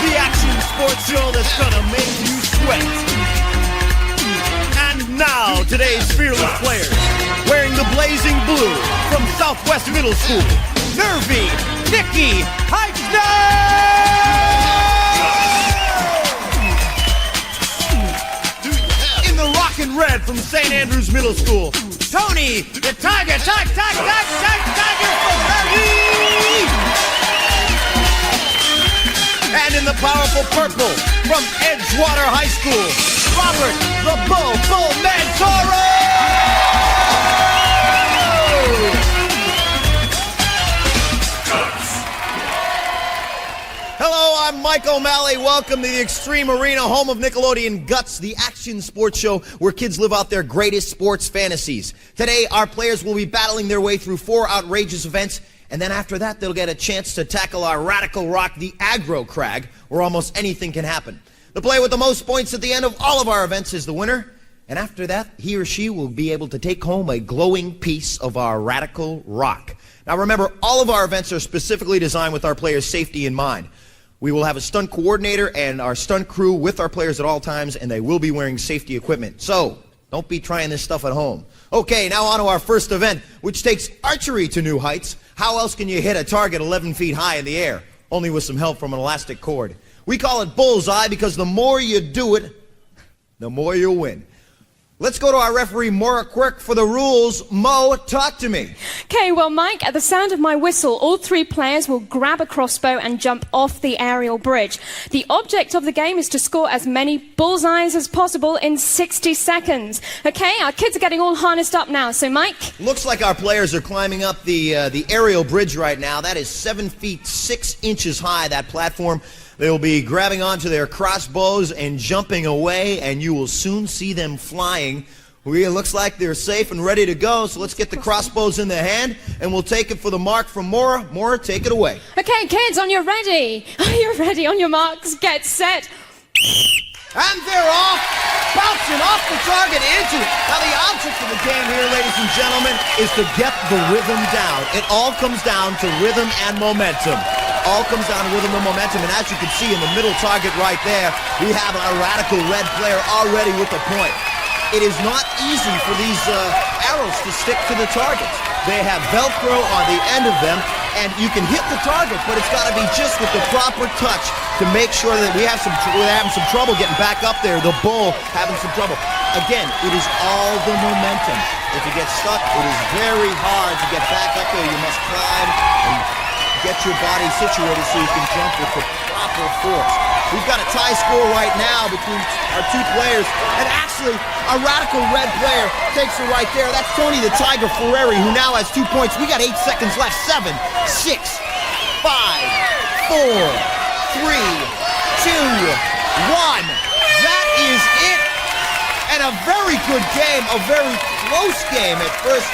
the action sports show that's gonna make you sweat. And now, today's fearless players, wearing the blazing blue from Southwest Middle School, Nervy Nikki Heitzner! In the rockin' red from St. Andrews Middle School, Tony the Tiger Ferrari! And in the powerful purple from Edgewater High School, Robert the Bull Mantoro! Hello, I'm Mike O'Malley. Welcome to the Extreme Arena, home of Nickelodeon Guts, the action sports show where kids live out their greatest sports fantasies. Today, our players will be battling their way through 4 outrageous events. And then after that, they'll get a chance to tackle our radical rock, the Aggro Crag, where almost anything can happen. The player with the most points at the end of all of our events is the winner. And after that, he or she will be able to take home a glowing piece of our radical rock. Now remember, all of our events are specifically designed with our players' safety in mind. We will have a stunt coordinator and our stunt crew with our players at all times, and they will be wearing safety equipment. So, don't be trying this stuff at home. Okay, now on to our first event, which takes archery to new heights. How else can you hit a target 11 feet high in the air? Only with some help from an elastic cord. We call it bullseye because the more you do it, the more you'll win. Let's go to our referee, Maura Quirk, for the rules. Mo, talk to me. Okay, well, Mike, at the sound of my whistle, all 3 players will grab a crossbow and jump off the aerial bridge. The object of the game is to score as many bullseyes as possible in 60 seconds. Okay, our kids are getting all harnessed up now, so Mike? Looks like our players are climbing up the aerial bridge right now. That is 7 feet 6 inches high, that platform. They'll be grabbing onto their crossbows and jumping away, and you will soon see them flying. It looks like they're safe and ready to go, so let's get the crossbows in their hand, and we'll take it for the mark from Maura. Maura, take it away. Okay, kids, on your ready. Are you ready? On your marks, get set. And they're off, bouncing off the target into it. Now, the object of the game here, ladies and gentlemen, is to get the rhythm down. It all comes down to rhythm and momentum. All comes down to rhythm and momentum, and as you can see in the middle target right there, we have our radical red player already with the point. It is not easy for these arrows to stick to the targets. They have Velcro on the end of them, and you can hit the target, but it's got to be just with the proper touch to make sure that we're having some trouble getting back up there. The bull having some trouble. Again, it is all the momentum. If you get stuck, it is very hard to get back up there. You must climb and get your body situated so you can jump with the proper force. We've got a tie score right now between our 2 players, and actually, our radical red player takes it right there. That's Tony the Tiger Ferrari, who now has 2 points. We got 8 seconds left. 7, 6, 5, 4, 3, 2, 1. That is it. And a very good game, a very close game at first.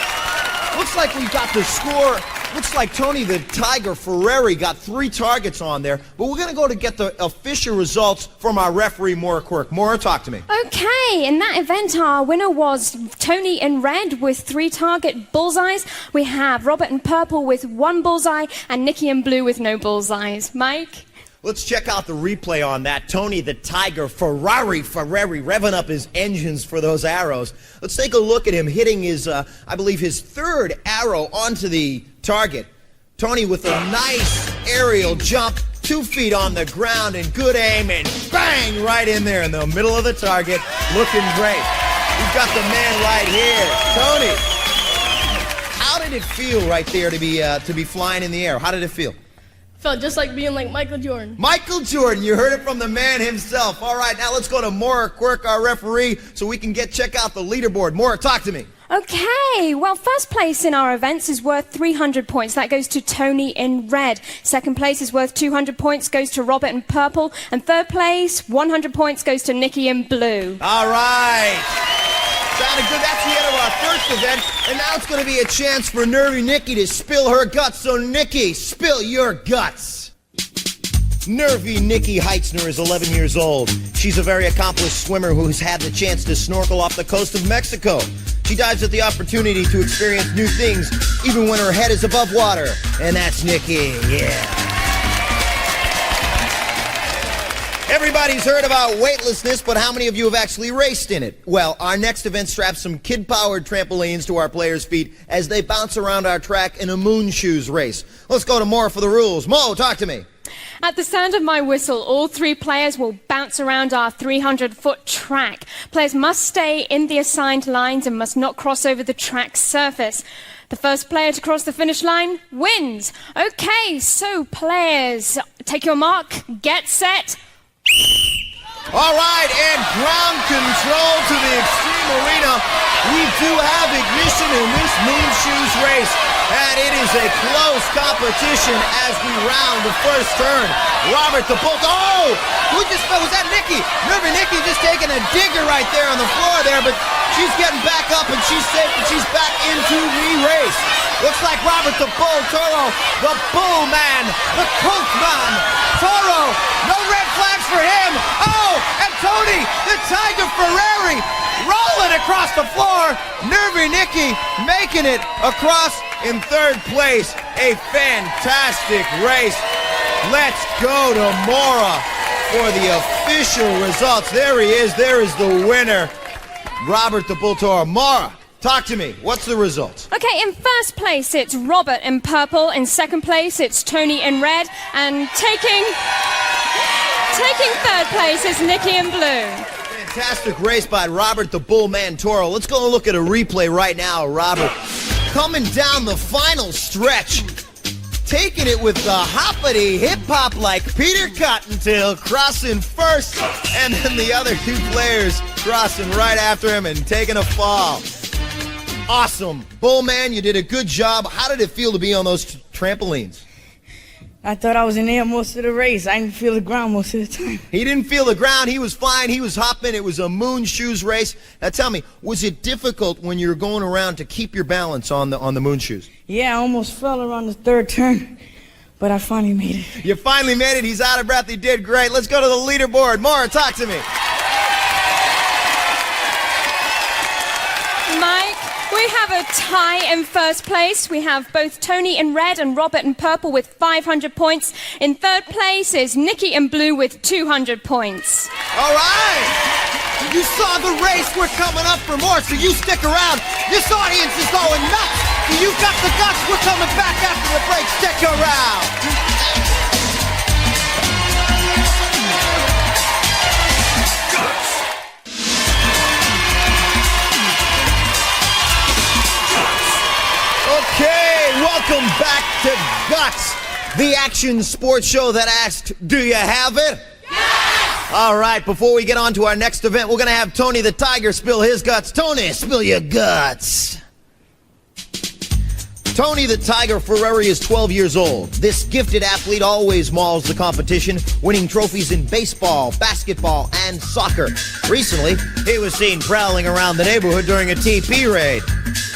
Looks like we got the score. Looks like Tony the Tiger Ferrari got 3 targets on there, but we're going to go to get the official results from our referee, Maura Quirk. Maura, talk to me. Okay, in that event, our winner was Tony in red with 3 target bullseyes. We have Robert in purple with 1 bullseye, and Nikki in blue with no bullseyes. Mike? Let's check out the replay on that. Tony the Tiger Ferrari revving up his engines for those arrows. Let's take a look at him hitting his, I believe, his 3rd arrow onto the target. Tony with a nice aerial jump, 2 feet on the ground, and good aim, and bang, right in there in the middle of the target. Looking great. We've got the man right here. Tony, how did it feel right there to be flying in the air? How did it feel? Felt just like being like Michael Jordan. Michael Jordan, you heard it from the man himself. All right, now let's go to Maura Quirk, our referee, so we can check out the leaderboard. Maura, talk to me. Okay, well, first place in our events is worth 300 points. That goes to Tony in red. Second place is worth 200 points, goes to Robert in purple. And third place, 100 points, goes to Nikki in blue. All right. Sounded good. That's the end of our first event. And now it's going to be a chance for Nervy Nikki to spill her guts. So, Nikki, spill your guts. Nervy Nikki Heitzner is 11 years old. She's a very accomplished swimmer who's had the chance to snorkel off the coast of Mexico. She dives at the opportunity to experience new things, even when her head is above water. And that's Nikki, yeah. Everybody's heard about weightlessness, but how many of you have actually raced in it? Well, our next event straps some kid-powered trampolines to our players' feet as they bounce around our track in a moon shoes race. Let's go to Mo for the rules. Mo, talk to me. At the sound of my whistle, all three players will bounce around our 300-foot track. Players must stay in the assigned lines and must not cross over the track's surface. The first player to cross the finish line wins. Okay, so players, take your mark, get set. All right, and ground control to the Extreme Arena. We do have ignition in this moon shoes race, and it is a close competition as we round the first turn. Robert the Bull. Oh, who just fell? Was that Nikki? Remember, Nikki just taking a digger right there on the floor there, but she's getting back up and she's safe and she's back into the race. Looks like Robert the Bull Toro, the Bull Man, the Colt Man, Toro. No red flags for him. Oh, and Tony, the Tiger Ferrari, rolling across the floor. Nervy Nikki making it across in third place. A fantastic race. Let's go to Mora for the official results. There he is. There is the winner, Robert the Bull Toro. Mora, talk to me. What's the result? Okay, in first place, it's Robert in purple. In second place, it's Tony in red. And taking third place is Nikki in blue. Fantastic race by Robert the Bullman Toro. Let's go and look at a replay right now. Robert coming down the final stretch, taking it with the hoppity hip-hop like Peter Cottontail, crossing first, and then the other two players crossing right after him and taking a fall. Awesome. Bullman, you did a good job. How did it feel to be on those trampolines? I thought I was in the air most of the race. I didn't feel the ground most of the time. He didn't feel the ground. He was flying. He was hopping. It was a moon shoes race. Now tell me, was it difficult when you were going around to keep your balance on the moon shoes? Yeah, I almost fell around the third turn, but I finally made it. You finally made it. He's out of breath. He did great. Let's go to the leaderboard. Mara, talk to me. Mike, we have a tie in first place. We have both Tony in red and Robert in purple with 500 points. In third place is Nikki in blue with 200 points. All right. You saw the race. We're coming up for more, so you stick around. This audience is going nuts. You got the guts. We're coming back after the break. Stick around. Okay, welcome back to Guts, the action sports show that asked, do you have it? Yes! All right, before we get on to our next event, we're going to have Tony the Tiger spill his guts. Tony, spill your guts. Tony the Tiger Ferrari is 12 years old. This gifted athlete always mauls the competition, winning trophies in baseball, basketball, and soccer. Recently, he was seen prowling around the neighborhood during a TP raid.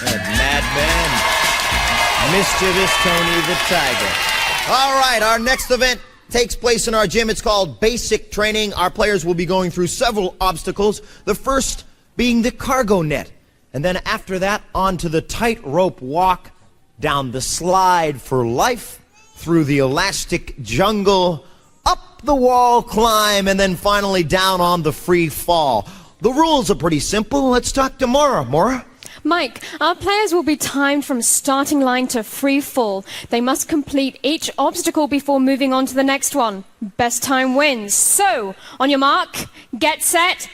That madman. Mischievous Tony the Tiger. All right, our next event takes place in our gym. It's called Basic Training. Our players will be going through several obstacles, the first being the cargo net. And then after that, on to the tightrope walk, down the slide for life, through the elastic jungle, up the wall climb, and then finally down on the free fall. The rules are pretty simple. Let's talk to Mora. Mora? Mike, our players will be timed from starting line to free fall. They must complete each obstacle before moving on to the next one. Best time wins. So, on your mark, get set.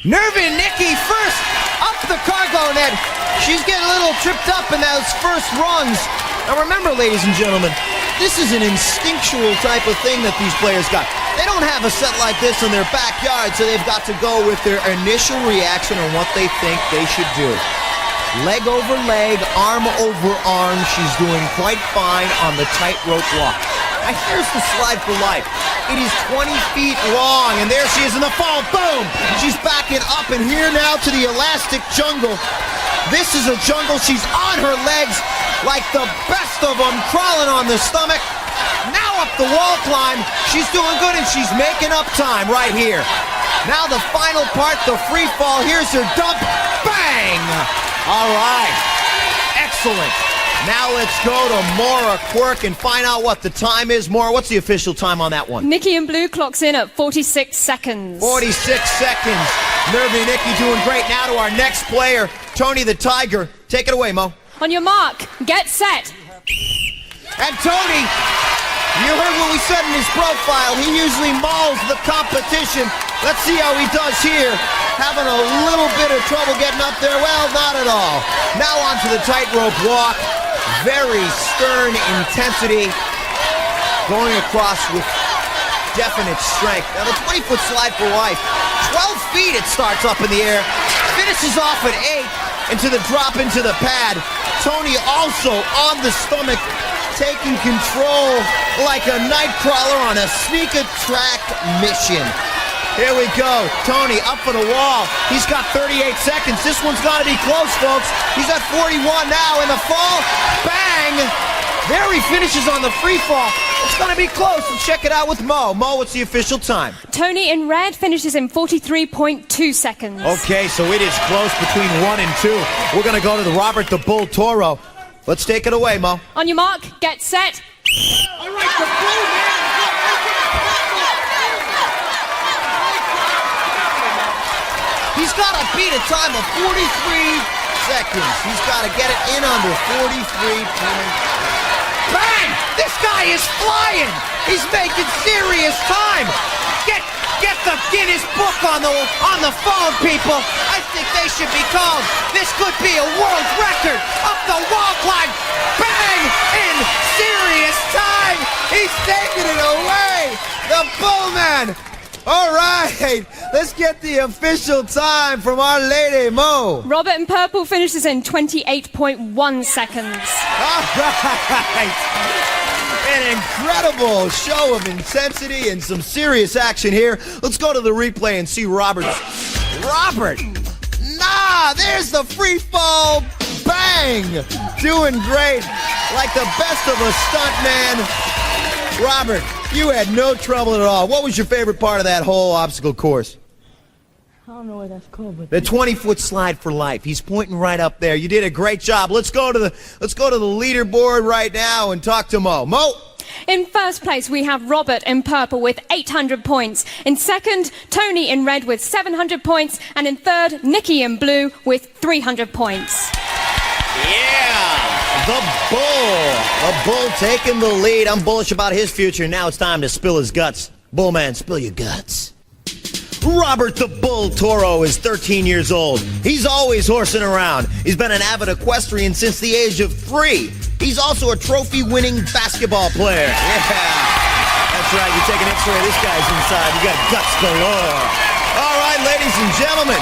Nervy Nikki first, up the cargo net. She's getting a little tripped up in those first runs. Now remember, ladies and gentlemen, this is an instinctual type of thing that these players got. They don't have a set like this in their backyard, so they've got to go with their initial reaction on what they think they should do. Leg over leg, arm over arm. She's doing quite fine on the tightrope walk. Now here's the slide for life. It is 20 feet long, and there she is in the fall. Boom! She's backing up, and here now to the elastic jungle. This is a jungle. She's on her legs like the best of them, crawling on the stomach. Now up the wall climb. She's doing good, and she's making up time right here. Now the final part, the free fall. Here's her dump. Bang! All right. Excellent. Now let's go to Maura Quirk and find out what the time is. Maura, what's the official time on that one? Nikki in blue clocks in at 46 seconds. 46 seconds. Nervy Nikki doing great. Now to our next player, Tony the Tiger. Take it away, Mo. On your mark, get set. And Tony, you heard what we said in his profile. He usually mauls the competition. Let's see how he does here. Having a little bit of trouble getting up there. Well, not at all. Now onto the tightrope walk. Very stern intensity. Going across with definite strength. Now the 20-foot slide for life. 12 feet it starts up in the air. Finishes off at 8 into the drop into the pad. Tony also on the stomach, taking control like a night crawler on a sneak attack mission. Here we go. Tony up for the wall. He's got 38 seconds. This one's got to be close, folks. He's at 41 now in the fall. Bang! There he finishes on the free fall. It's going to be close. Let's check it out with Mo. Mo, what's the official time? Tony in red finishes in 43.2 seconds. Okay, so it is close between 1 and 2. We're going to go to the Robert the Bull Toro. Let's take it away, Mo. On your mark, get set. All right, the Bull man. He's got to beat a time of 43 seconds. He's got to get it in under 43 points. Bang! This guy is flying. He's making serious time. Get the Guinness Book on the phone, people. I think they should be called. This could be a world record. Up the wall climb. Bang! In serious time. He's taking it away. The Bullman. All right, let's get the official time from our lady, Mo. Robert in purple finishes in 28.1 seconds. All right. An incredible show of intensity and some serious action here. Let's go to the replay and see Robert. There's the free fall. Bang! Doing great. Like the best of a stuntman. Robert, you had no trouble at all. What was your favorite part of that whole obstacle course? I don't know what that's called, but The 20-foot slide for life. He's pointing right up there. You did a great job. Let's go to the leaderboard right now and talk to Mo. Mo. In first place, we have Robert in purple with 800 points. In second, Tony in red with 700 points. And in third, Nikki in blue with 300 points. Yeah, the bull taking the lead. I'm bullish about his future. Now it's time to spill his guts. Bullman, spill your guts. Robert the Bull Toro is 13 years old. He's always horsing around. He's been an avid equestrian since the age of 3. He's also a trophy-winning basketball player. Yeah, that's right. You take an X-ray, this guy's inside. You got guts galore. All right, ladies and gentlemen.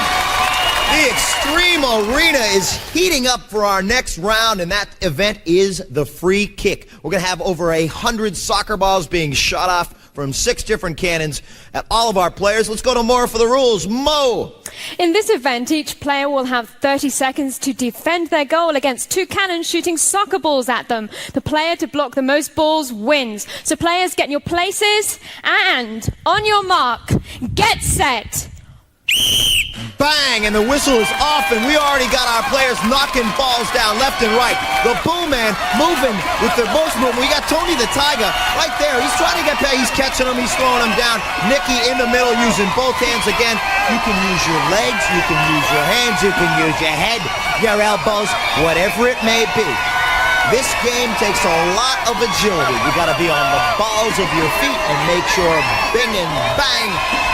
The Extreme Arena is heating up for our next round, and that event is the free kick. We're going to have over 100 soccer balls being shot off from 6 different cannons at all of our players. Let's go to Mo for the rules. Mo! In this event, each player will have 30 seconds to defend their goal against 2 cannons shooting soccer balls at them. The player to block the most balls wins. So players, get in your places, and on your mark, get set. Bang! And the whistle is off, and we already got our players knocking balls down left and right. The Bullman moving with the most movement. We got Tony the Tiger right there. He's trying to get back. He's catching them. He's throwing them down. Nikki in the middle using both hands again. You can use your legs. You can use your hands. You can use your head, your elbows, whatever it may be. This game takes a lot of agility. You got to be on the balls of your feet and make sure, bing and bang,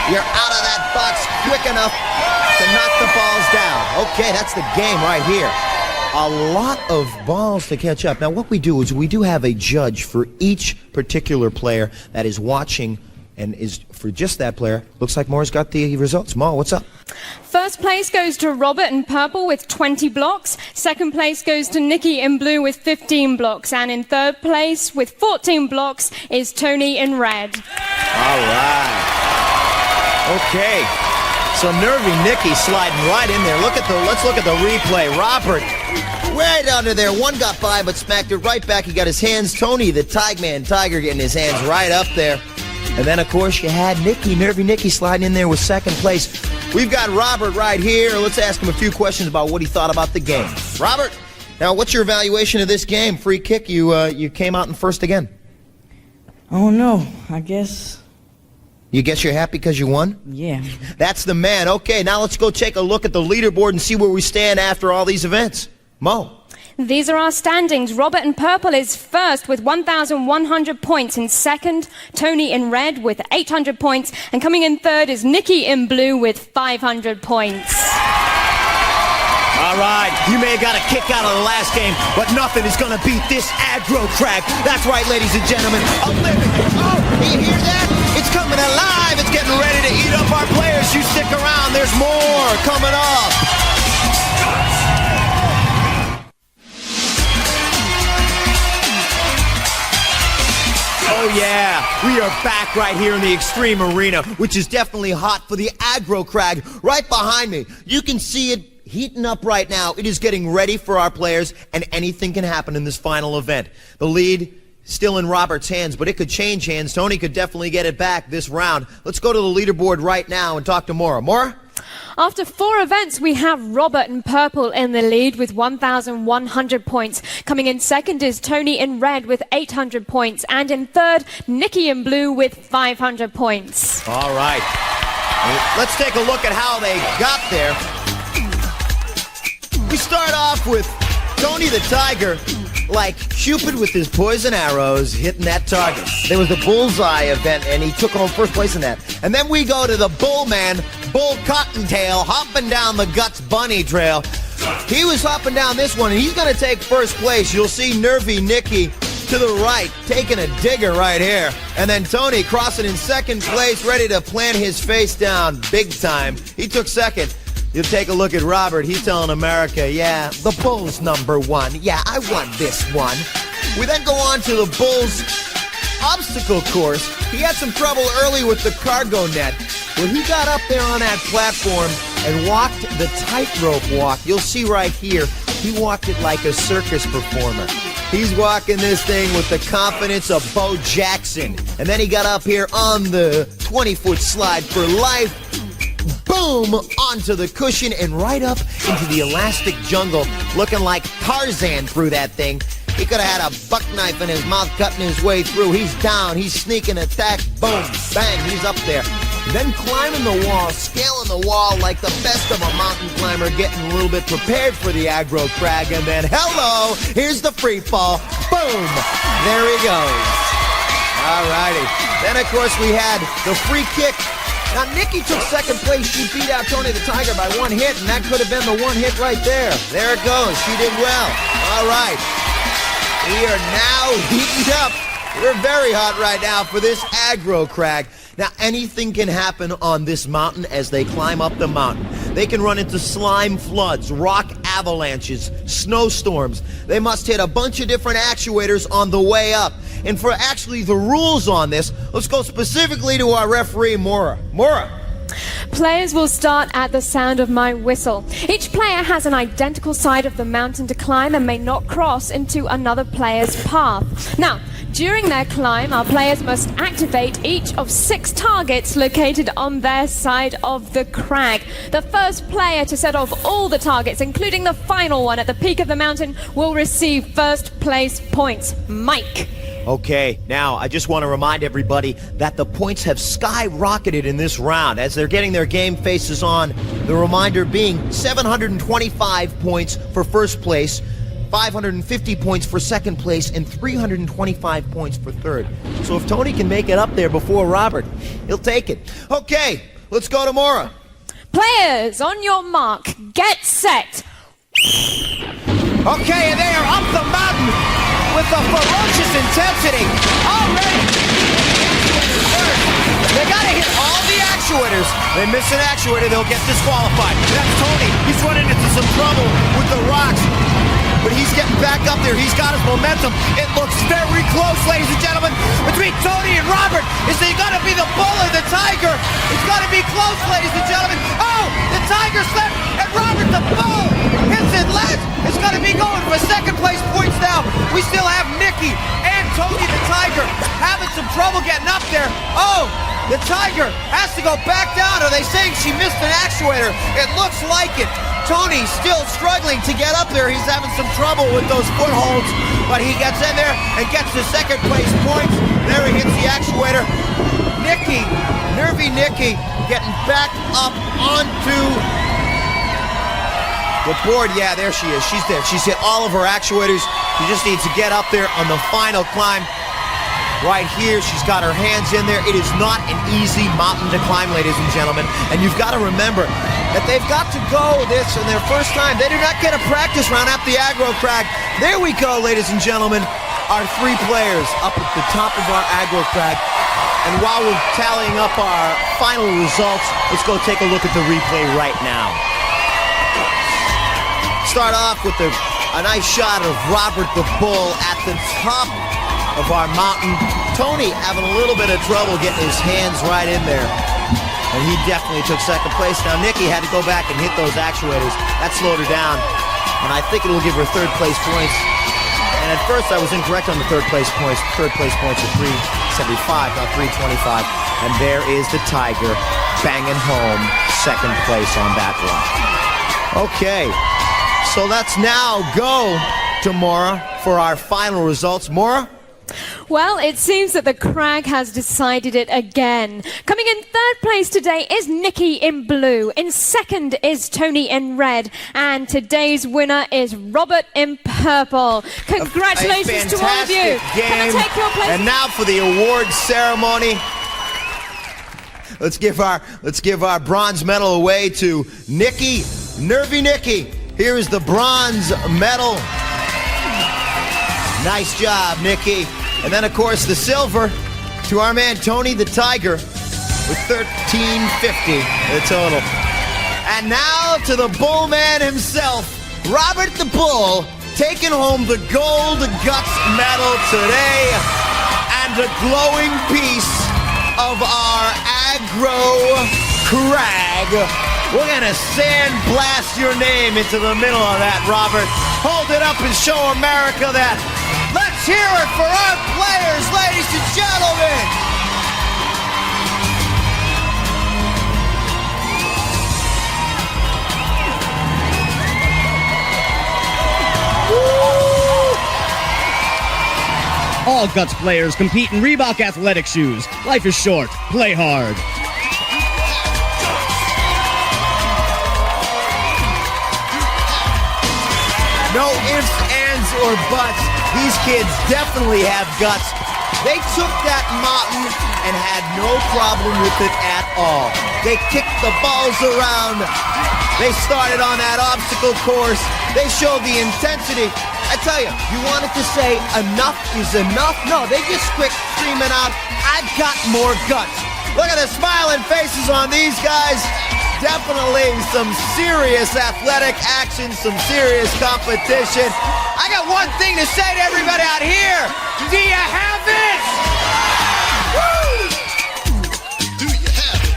you're out of that box quick enough to knock the balls down. Okay, that's the game right here. A lot of balls to catch up. Now, what we do is we do have a judge for each particular player that is watching, and is for just that player. Looks like Mo's got the results. Mo, what's up? First place goes to Robert in purple with 20 blocks. Second place goes to Nikki in blue with 15 blocks. And in third place with 14 blocks is Tony in red. All right. Okay. So nervy Nikki sliding right in there. Let's look at the replay. Robert, right under there. One got by but smacked it right back. He got his hands. Tony, the Tiger getting his hands right up there. And then, of course, you had Nikki, nervy Nikki, sliding in there with second place. We've got Robert right here. Let's ask him a few questions about what he thought about the game. Robert, Now, what's your evaluation of this game? Free kick, you came out in first again. Oh no, I guess. You guess you're happy because you won? Yeah. That's the man. Okay, now let's go take a look at the leaderboard and see where we stand after all these events. Mo. These are our standings. Robert in purple is first with 1,100 points. In second, Tony in red with 800 points. And coming in third is Nikki in blue with 500 points. All right, you may have got a kick out of the last game, but nothing is going to beat this Aggro Crag. That's right, ladies and gentlemen. A living. Oh, you hear that? It's coming alive. It's getting ready to eat up our players. You stick around. There's more coming up. Oh yeah, we are back right here in the Extreme Arena, which is definitely hot for the Aggro Crag right behind me. You can see it heating up right now. It is getting ready for our players, and anything can happen in this final event. The lead still in Robert's hands, but it could change hands. Tony could definitely get it back this round. Let's go to the leaderboard right now and talk to Maura. Maura? After 4 events, we have Robert in purple in the lead with 1,100 points. Coming in second is Tony in red with 800 points. And in third, Nikki in blue with 500 points. All right. Let's take a look at how they got there. We start off with Tony the Tiger, like Cupid with his poison arrows, hitting that target. There was the bullseye event, and he took home first place in that. And then we go to the Bullman, Bull Cottontail, hopping down the Guts Bunny Trail. He was hopping down this one, and he's going to take first place. You'll see Nervy Nicky to the right, taking a digger right here. And then Tony crossing in second place, ready to plant his face down big time. He took second. You take a look at Robert. He's telling America, yeah, the Bulls #1. Yeah, I won this one. We then go on to the Bulls obstacle course. He had some trouble early with the cargo net, but he got up there on that platform and walked the tightrope walk. You'll see right here, he walked it like a circus performer. He's walking this thing with the confidence of Bo Jackson. And then he got up here on the 20-foot slide for life. Boom! Onto the cushion and right up into the elastic jungle, looking like Tarzan through that thing. He could have had a buck knife in his mouth cutting his way through. He's down, he's sneaking attack, boom, bang, he's up there. Then climbing the wall, scaling the wall like the best of a mountain climber, getting a little bit prepared for the Aggro Crag, and then hello, here's the free fall, boom, there he goes. All righty. Then of course we had the free kick. Now, Nikki took second place. She beat out Tony the Tiger by 1 hit, and that could have been the 1 hit right there. There it goes. She did well. All right. We are now heating up. We're very hot right now for this Aggro Crag. Now, anything can happen on this mountain as they climb up the mountain. They can run into slime floods, rock avalanches, snowstorms. They must hit a bunch of different actuators on the way up. And for actually the rules on this, let's go specifically to our referee, Maura. Maura. Players will start at the sound of my whistle. Each player has an identical side of the mountain to climb and may not cross into another player's path. Now, during their climb, our players must activate each of 6 targets located on their side of the crag. The first player to set off all the targets, including the final one at the peak of the mountain, will receive first place points. Mike. Okay, now I just want to remind everybody that the points have skyrocketed in this round as they're getting their game faces on. The reminder being 725 points for first place, 550 points for second place, and 325 points for third. So if Tony can make it up there before Robert, he'll take it. Okay, let's go to Maura. Players, on your mark, get set. Okay, and they are up the mountain with a ferocious intensity. Already. They gotta hit all the actuators. They miss an actuator, they'll get disqualified. That's Tony. He's running into some trouble with the rocks. But he's getting back up there. He's got his momentum. It looks very close, ladies and gentlemen, between Tony and Robert. Is it gonna be the bull or the tiger? It's gonna be close, ladies and gentlemen. Oh, the tiger slipped, and Robert the bull hits it left. It's gonna be going for second place points now. We still have Nikki and Tony the Tiger having some trouble getting up there. Oh, the Tiger has to go back down. Are they saying she missed an actuator? It looks like it. Tony still struggling to get up there. He's having some trouble with those footholds, but he gets in there and gets the second place points. There he hits the actuator. Nikki, nervy Nikki, getting back up onto the board. Yeah, there she is. She's there. She's hit all of her actuators. She just needs to get up there on the final climb. Right here, she's got her hands in there. It is not an easy mountain to climb, ladies and gentlemen. And you've got to remember that they've got to go this in their first time. They do not get a practice round at the Aggro Crag. There we go, ladies and gentlemen. Our three players up at the top of our Aggro Crag. And while we're tallying up our final results, let's go take a look at the replay right now. Start off with a nice shot of Robert the Bull at the top of our mountain. Tony having a little bit of trouble getting his hands right in there. And he definitely took second place. Now Nikki had to go back and hit those actuators. That slowed her down. And I think it'll give her third place points. And at first I was incorrect on the third place points. Third place points are 375, not 325. And there is the Tiger banging home second place on that one. Okay, so let's now go to Maura for our final results. Maura? Well, it seems that the Crag has decided it again. Coming in third place today is Nikki in blue. In second is Tony in red. And today's winner is Robert in purple. Congratulations to all of you. Can I take your place? And now for the award ceremony. Let's give our bronze medal away to Nikki, Nervy Nikki. Here is the bronze medal. Nice job, Nikki. And then, of course, the silver to our man Tony the Tiger with $13.50 the total. And now to the Bull man himself, Robert the Bull, taking home the gold guts medal today and a glowing piece of our Aggro Crag. We're gonna sandblast your name into the middle of that, Robert. Hold it up and show America that. Let's hear it for our players, ladies and gentlemen. Woo! All Guts players compete in Reebok athletic shoes. Life is short. Play hard. No ifs, ands, or buts. These kids definitely have guts. They took that mountain and had no problem with it at all. They kicked the balls around. They started on that obstacle course. They showed the intensity. I tell you, you wanted to say enough is enough? No, they just quit screaming out, I've got more guts. Look at the smiling faces on these guys. Definitely some serious athletic action, some serious competition. I got one thing to say to everybody out here. Do you have it? Woo! Do you have it?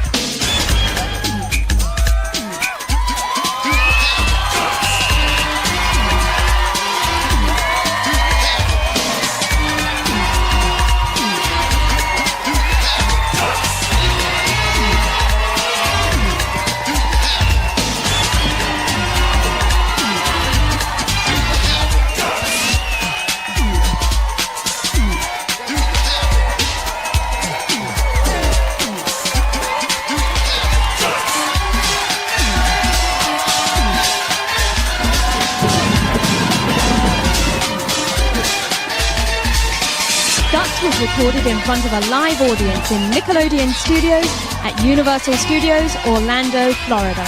Was recorded in front of a live audience in Nickelodeon Studios at Universal Studios, Orlando, Florida.